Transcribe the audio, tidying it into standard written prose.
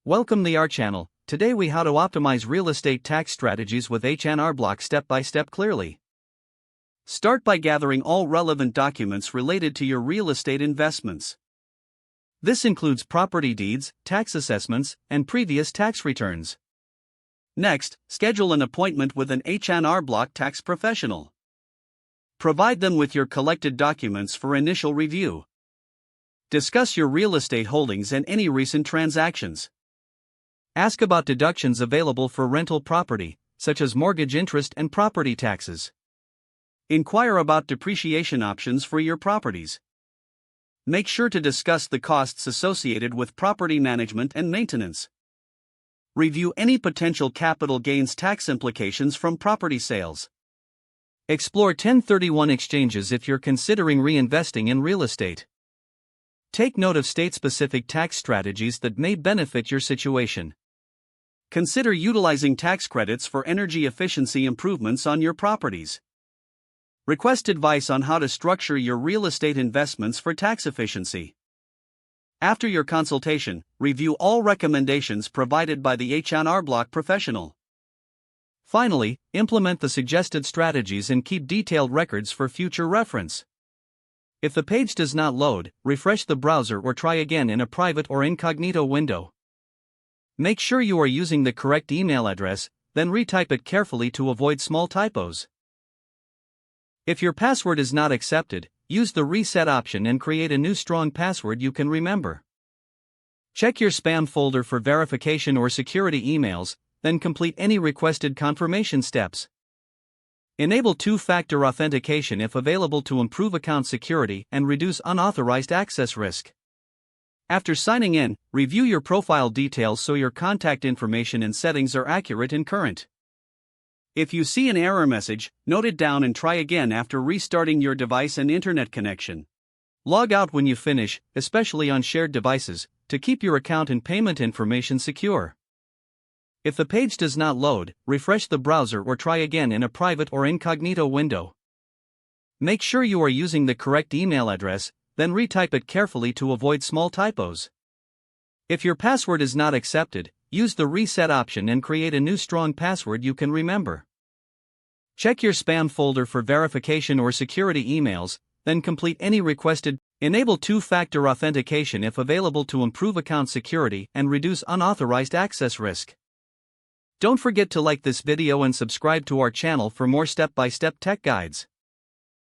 Welcome to our channel. Today we how to optimize real estate tax strategies with H&R Block step by step clearly. Start by gathering all relevant documents related to your real estate investments. This includes property deeds, tax assessments, and previous tax returns. Next, schedule an appointment with an H&R Block tax professional. Provide them with your collected documents for initial review. Discuss your real estate holdings and any recent transactions. Ask about deductions available for rental property, such as mortgage interest and property taxes. Inquire about depreciation options for your properties. Make sure to discuss the costs associated with property management and maintenance. Review any potential capital gains tax implications from property sales. Explore 1031 exchanges if you're considering reinvesting in real estate. Take note of state-specific tax strategies that may benefit your situation. Consider utilizing tax credits for energy efficiency improvements on your properties. Request advice on how to structure your real estate investments for tax efficiency. After your consultation, review all recommendations provided by the H&R Block professional. Finally, implement the suggested strategies and keep detailed records for future reference. If the page does not load, refresh the browser or try again in a private or incognito window. Make sure you are using the correct email address, then retype it carefully to avoid small typos. If your password is not accepted, use the reset option and create a new strong password you can remember. Check your spam folder for verification or security emails, then complete any requested confirmation steps. Enable two-factor authentication if available to improve account security and reduce unauthorized access risk. After signing in, review your profile details so your contact information and settings are accurate and current. If you see an error message, note it down and try again after restarting your device and internet connection. Log out when you finish, especially on shared devices, to keep your account and payment information secure. If the page does not load, refresh the browser or try again in a private or incognito window. Make sure you are using the correct email address, then retype it carefully to avoid small typos. If your password is not accepted, use the reset option and create a new strong password you can remember. Check your spam folder for verification or security emails, then complete any requested. Enable two-factor authentication if available to improve account security and reduce unauthorized access risk. Don't forget to like this video and subscribe to our channel for more step-by-step tech guides.